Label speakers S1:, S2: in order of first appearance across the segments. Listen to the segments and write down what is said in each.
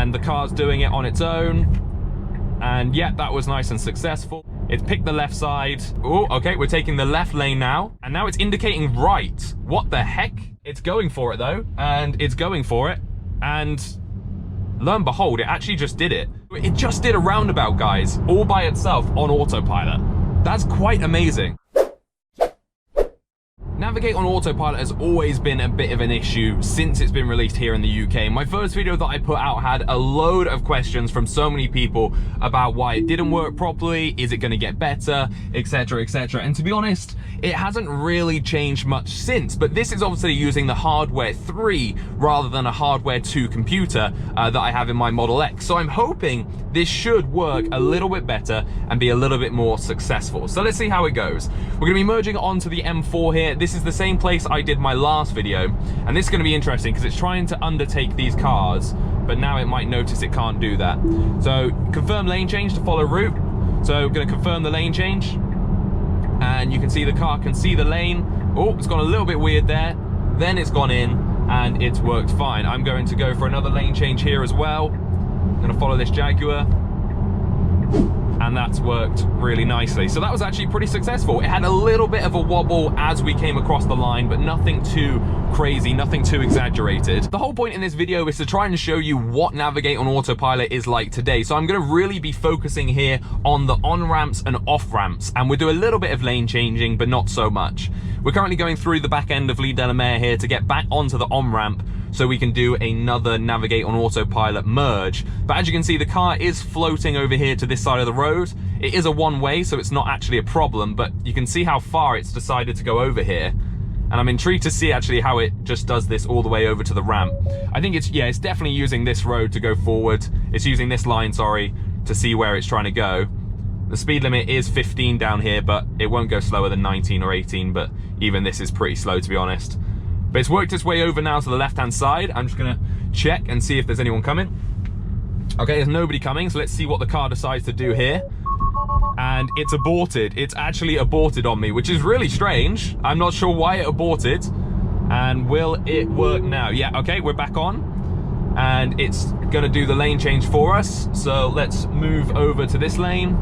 S1: and the car's doing it on its own. And yeah, that was nice and successful. It's picked the left side. Oh, okay, we're taking the left lane now. And now it's indicating right. What the heck? It's going for it though, and it's going for it. And lo and behold, it actually just did it. It just did a roundabout, guys, all by itself on autopilot. That's quite amazing. Navigate on autopilot has always been a bit of an issue since it's been released here in the UK. My first video that I put out had a load of questions from so many people about why it didn't work properly, is it going to get better, etc, etc. And to be honest, it hasn't really changed much since, but this is obviously using the hardware 3 rather than a hardware 2 computer that I have in my Model X. So I'm hoping this should work a little bit better and be a little bit more successful. So let's see how it goes. We're going to be merging onto the M4 here. This is the same place I did my last video, and this is going to be interesting because it's trying to undertake these cars, but now it might notice it can't do that. So confirm lane change to follow route. So we're going to confirm the lane change, and you can see the car can see the lane. Oh, it's gone a little bit weird there. Then it's gone in and it's worked fine. I'm going to go for another lane change here as well. I'm going to follow this Jaguar, and that's worked really nicely. So that was actually pretty successful. It had a little bit of a wobble as we came across the line, but nothing too crazy, nothing too exaggerated. The whole point in this video is to try and show you what Navigate on Autopilot is like today. So I'm going to really be focusing here on the on-ramps and off-ramps, and we'll do a little bit of lane changing, but not so much. We're currently going through the back end of Lee Delamere here to get back onto the on-ramp so we can do another Navigate on Autopilot merge. But as you can see, the car is floating over here to this side of the road. It is a one-way, so it's not actually a problem, but you can see how far it's decided to go over here. And I'm intrigued to see actually how it just does this all the way over to the ramp. I think it's definitely using this road to go forward. It's using this line, sorry, to see where it's trying to go. The speed limit is 15 down here, but it won't go slower than 19 or 18, but even this is pretty slow, to be honest. But it's worked its way over now to the left-hand side. I'm just gonna check and see if there's anyone coming. Okay, there's nobody coming, so let's see what the car decides to do here. And it's aborted. It's actually aborted on me, which is really strange. I'm not sure why it aborted. And will it work now? Yeah, okay, we're back on. And it's gonna do the lane change for us. So let's move over to this lane.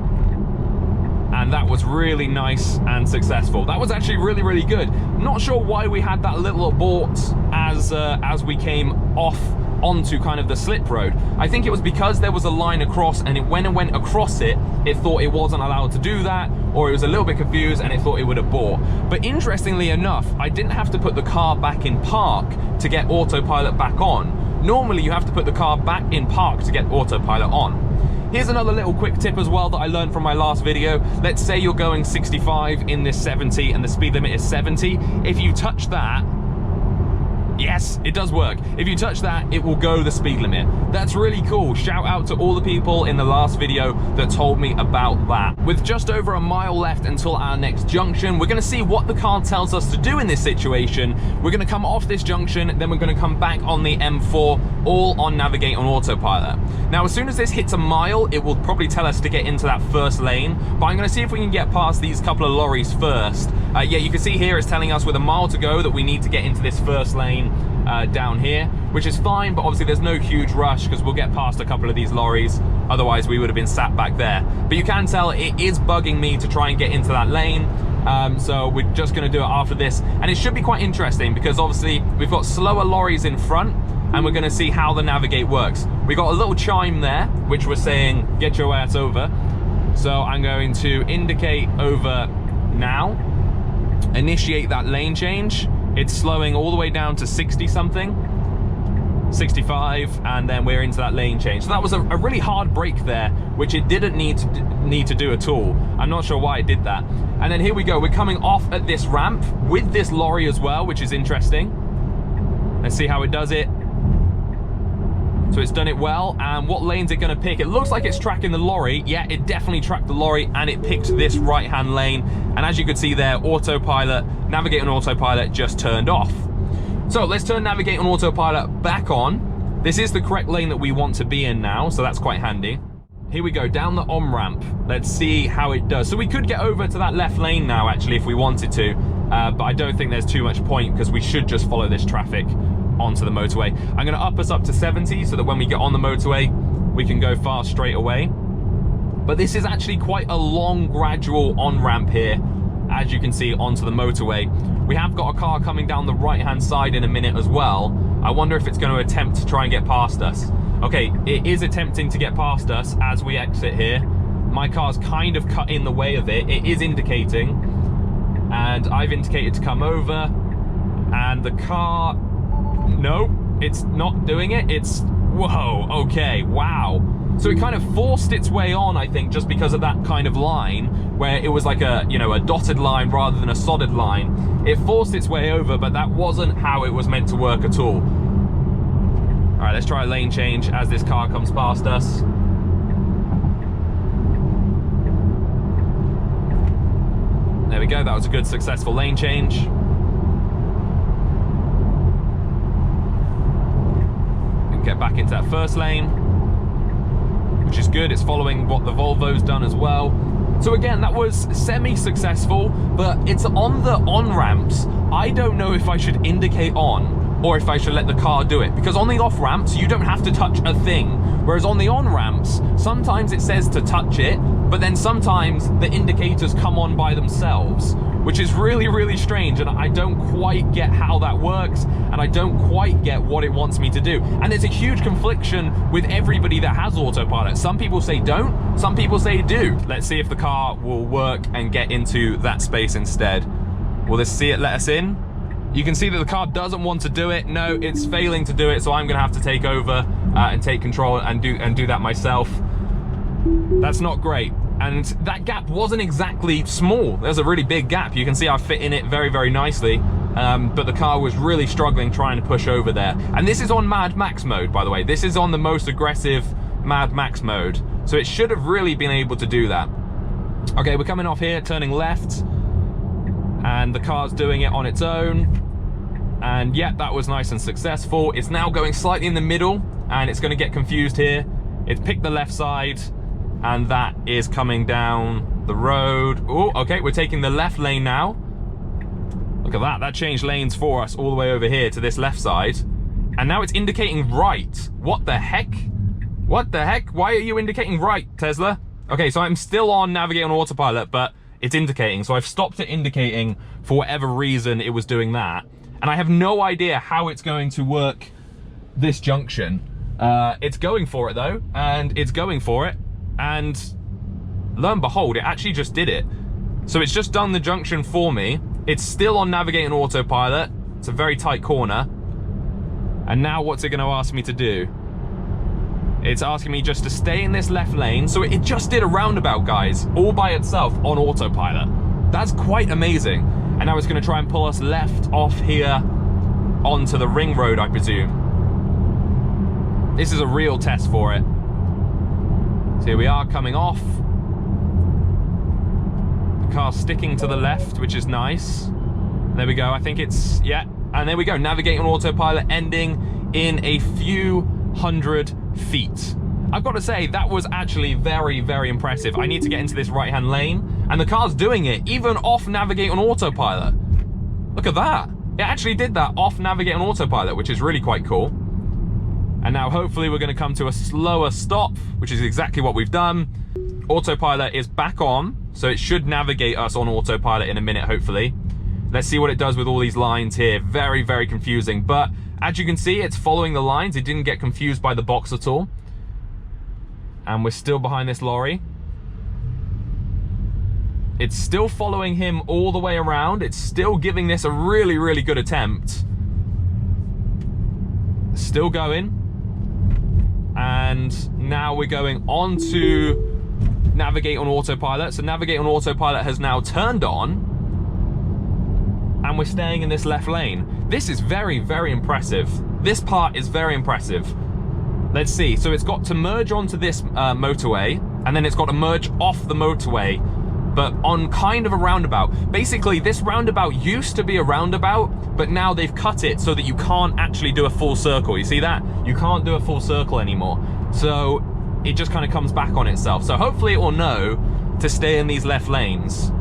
S1: And that was really nice and successful. That was actually really, really good. Not sure why we had that little abort as we came off onto kind of the slip road. I think it was because there was a line across, and when it went across it thought it wasn't allowed to do that, or it was a little bit confused and it thought it would abort. But interestingly enough, I didn't have to put the car back in park to get autopilot back on. Normally you have to put the car back in park to get autopilot on. Here's another little quick tip as well that I learned from my last video. Let's say you're going 65 in this 70 and the speed limit is 70. If you touch that, yes, it does work. If you touch that, it will go the speed limit. That's really cool. Shout out to all the people in the last video that told me about that. With just over a mile left until our next junction, we're gonna see what the car tells us to do in this situation. We're gonna come off this junction, then we're gonna come back on the M4, all on Navigate on Autopilot. Now, as soon as this hits a mile, it will probably tell us to get into that first lane, but I'm gonna see if we can get past these couple of lorries first. Yeah, you can see here it's telling us with a mile to go that we need to get into this first lane down here, which is fine, but obviously there's no huge rush because we'll get past a couple of these lorries, otherwise we would have been sat back there. But you can tell it is bugging me to try and get into that lane, so we're just going to do it after this, and it should be quite interesting because obviously we've got slower lorries in front, and we're going to see how the Navigate works. We got a little chime there which was saying get your ass over, so I'm going to indicate over now, initiate that lane change. It's slowing all the way down to 60 something, 65, and then we're into that lane change. So that was a really hard brake there, which it didn't need to do at all. I'm not sure why it did that. And then here we go, we're coming off at this ramp with this lorry as well, which is interesting. Let's see how it does it. So it's done it well, and what lane's it gonna pick? It looks like it's tracking the lorry. Yeah, it definitely tracked the lorry, and it picked this right-hand lane. And as you can see there, autopilot, Navigate on Autopilot just turned off. So let's turn Navigate on Autopilot back on. This is the correct lane that we want to be in now, so that's quite handy. Here we go, down the on-ramp. Let's see how it does. So we could get over to that left lane now, actually, if we wanted to, but I don't think there's too much point because we should just follow this traffic onto the motorway. I'm gonna up us up to 70 so that when we get on the motorway, we can go fast straight away. But this is actually quite a long, gradual on-ramp here, as you can see, onto the motorway. We have got a car coming down the right-hand side in a minute as well. I wonder if it's going to attempt to try and get past us. Okay, it is attempting to get past us as we exit here. My car's kind of cut in the way of it. It is indicating, and I've indicated to come over, and the car, no, it's not doing it. It's, whoa, okay, wow. So it kind of forced its way on, I think, just because of that kind of line, where it was like a, you know, a dotted line rather than a solid line. It forced its way over, but that wasn't how it was meant to work at all. All right, let's try a lane change as this car comes past us. There we go, that was a good successful lane change. And get back into that first lane, which is good. It's following what the Volvo's done as well. So again, that was semi-successful, but it's on the on-ramps. I don't know if I should indicate on or if I should let the car do it, because on the off-ramps, you don't have to touch a thing. Whereas on the on-ramps, sometimes it says to touch it, but then sometimes the indicators come on by themselves, which is really, really strange, and I don't quite get how that works, and I don't quite get what it wants me to do. And there's a huge confliction with everybody that has autopilot. Some people say don't, some people say do. Let's see if the car will work and get into that space instead. Will this see it let us in? You can see that the car doesn't want to do it. No, it's failing to do it, so I'm gonna have to take over and take control and do that myself. That's not great. And that gap wasn't exactly small. There's a really big gap. You can see I fit in it very, very nicely. But the car was really struggling trying to push over there. And this is on Mad Max mode, by the way. This is on the most aggressive Mad Max mode. So it should have really been able to do that. Okay, we're coming off here, turning left. And the car's doing it on its own. And yeah, that was nice and successful. It's now going slightly in the middle, and it's gonna get confused here. It's picked the left side, and that is coming down the road. Oh, okay, we're taking the left lane now. Look at that, that changed lanes for us all the way over here to this left side. And now it's indicating right. What the heck? What the heck? Why are you indicating right, Tesla? Okay, so I'm still on Navigate on Autopilot, but it's indicating. So I've stopped it indicating for whatever reason it was doing that. And I have no idea how it's going to work this junction. It's going for it though, and it's going for it. And lo and behold, it actually just did it. So it's just done the junction for me. It's still on Navigate on Autopilot. It's a very tight corner. And now what's it gonna ask me to do? It's asking me just to stay in this left lane. So it just did a roundabout, guys, all by itself on autopilot. That's quite amazing. And now it's gonna try and pull us left off here onto the ring road, I presume. This is a real test for it. So here we are coming off. The car's sticking to the left, which is nice. There we go, I think it's, yeah. And there we go, Navigate on Autopilot ending in a few hundred feet. I've got to say, that was actually very, very impressive. I need to get into this right-hand lane, and the car's doing it, even off Navigate on Autopilot. Look at that. It actually did that off Navigate on Autopilot, which is really quite cool. And now hopefully we're gonna come to a slower stop, which is exactly what we've done. Autopilot is back on, so it should navigate us on autopilot in a minute, hopefully. Let's see what it does with all these lines here. Very, very confusing. But as you can see, it's following the lines. It didn't get confused by the box at all. And we're still behind this lorry. It's still following him all the way around. It's still giving this a really, really good attempt. Still going. And now we're going on to Navigate on Autopilot. So Navigate on Autopilot has now turned on, and we're staying in this left lane. This is very, very impressive. This part is very impressive. Let's see, so it's got to merge onto this motorway, and then it's got to merge off the motorway, but on kind of a roundabout. Basically, this roundabout used to be a roundabout, but now they've cut it so that you can't actually do a full circle. You see that? You can't do a full circle anymore. So it just kind of comes back on itself. So hopefully it will know to stay in these left lanes.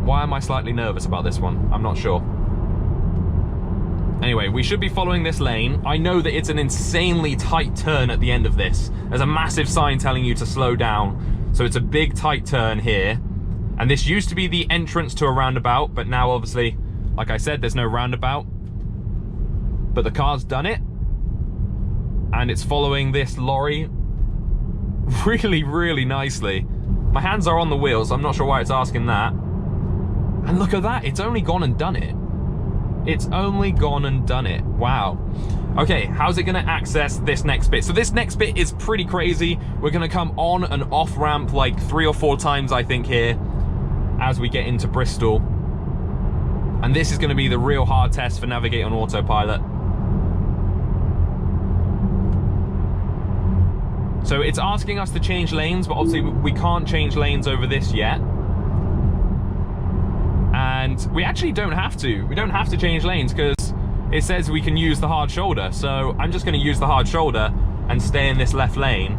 S1: Why am I slightly nervous about this one? I'm not sure. Anyway, we should be following this lane. I know that it's an insanely tight turn at the end of this. There's a massive sign telling you to slow down. So it's a big tight turn here. And this used to be the entrance to a roundabout, but now obviously, like I said, there's no roundabout. But the car's done it. And it's following this lorry really, really nicely. My hands are on the wheels. I'm not sure why it's asking that. And look at that. It's only gone and done it. It's only gone and done it. Wow. Okay, how's it going to access this next bit? So this next bit is pretty crazy. We're going to come on and off ramp like 3 or 4 times, I think, here as we get into Bristol. And this is going to be the real hard test for Navigate on Autopilot. So it's asking us to change lanes, but obviously we can't change lanes over this yet. And we actually don't have to. We don't have to change lanes because it says we can use the hard shoulder. So I'm just going to use the hard shoulder and stay in this left lane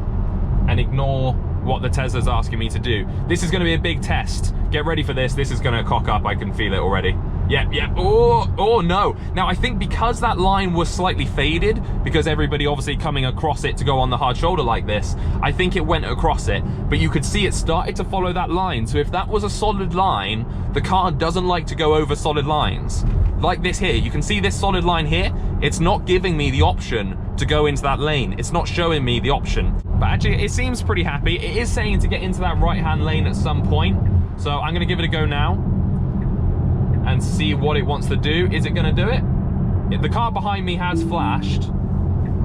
S1: and ignore what the Tesla's asking me to do. This is going to be a big test. Get ready for this. This is going to cock up. I can feel it already. Yeah. Oh no. Now I think because that line was slightly faded, because everybody obviously coming across it to go on the hard shoulder like this, I think it went across it, but you could see it started to follow that line. So if that was a solid line, the car doesn't like to go over solid lines. Like this here, you can see this solid line here. It's not giving me the option to go into that lane. It's not showing me the option. But actually it seems pretty happy. It is saying to get into that right-hand lane at some point. So I'm gonna give it a go now and see what it wants to do. Is it gonna do it? The car behind me has flashed.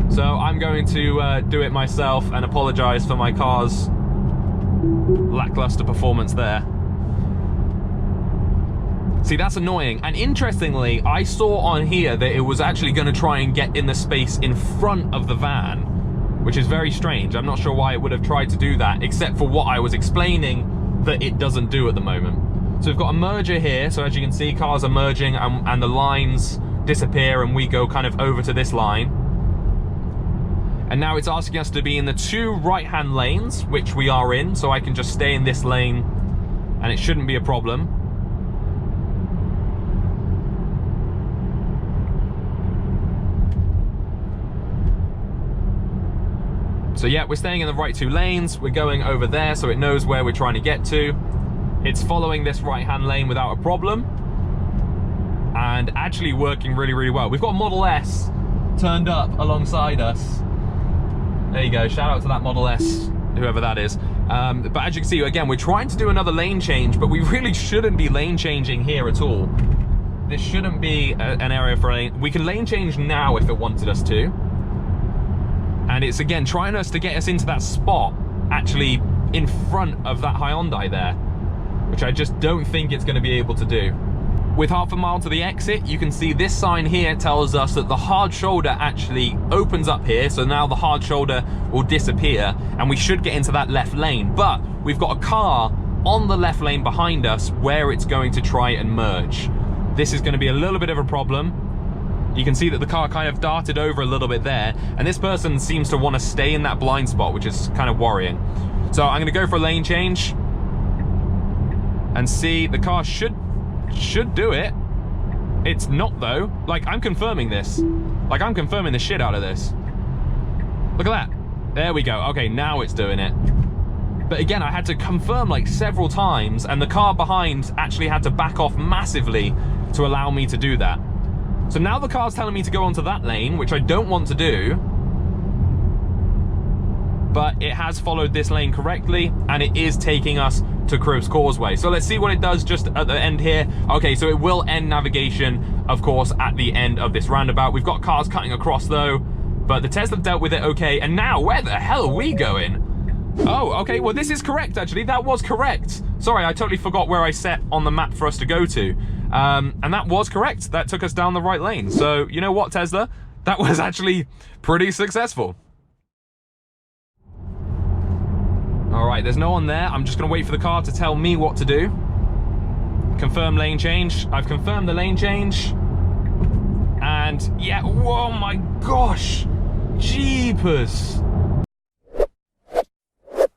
S1: So I'm going to do it myself and apologize for my car's lackluster performance there. See, that's annoying. And interestingly, I saw on here that it was actually gonna try and get in the space in front of the van, which is very strange. I'm not sure why it would have tried to do that, except for what I was explaining that it doesn't do at the moment. So we've got a merger here. So as you can see, cars are merging and the lines disappear and we go kind of over to this line. And now it's asking us to be in the 2 right-hand lanes, which we are in. So I can just stay in this lane and it shouldn't be a problem. So yeah, we're staying in the right 2 lanes. We're going over there so it knows where we're trying to get to. It's following this right-hand lane without a problem. And actually working really, really well. We've got Model S turned up alongside us. There you go, shout out to that Model S, whoever that is. But as you can see, again, we're trying to do another lane change, but we really shouldn't be lane changing here at all. This shouldn't be an area for lane. We can lane change now if it wanted us to. And it's, again, trying us to get us into that spot, actually in front of that Hyundai there, which I just don't think it's going to be able to do. With half a mile to the exit, you can see this sign here tells us that the hard shoulder actually opens up here. So now the hard shoulder will disappear and we should get into that left lane. But we've got a car on the left lane behind us where it's going to try and merge. This is going to be a little bit of a problem. You can see that the car kind of darted over a little bit there, and this person seems to want to stay in that blind spot, which is kind of worrying. So I'm going to go for a lane change and see. The car should do it. It's not though. Like, I'm confirming this. Like, I'm confirming the shit out of this. Look at that. There we go. Okay, now it's doing it. But again, I had to confirm like several times, and the car behind actually had to back off massively to allow me to do that. So now the car's telling me to go onto that lane, which I don't want to do, but it has followed this lane correctly, and it is taking us to Cribs Causeway. So let's see what it does just at the end here. Okay, so it will end navigation, of course, at the end of this roundabout. We've got cars cutting across though, but the Tesla dealt with it okay. And now, where the hell are we going? Oh, okay, well this is correct actually. That was correct. Sorry, I totally forgot where I set on the map for us to go to. And that was correct. That took us down the right lane. So, you know what, Tesla? That was actually pretty successful. All right, there's no one there. I'm just gonna wait for the car to tell me what to do. Confirm lane change. I've confirmed the lane change. And yeah, oh my gosh. Jeepers.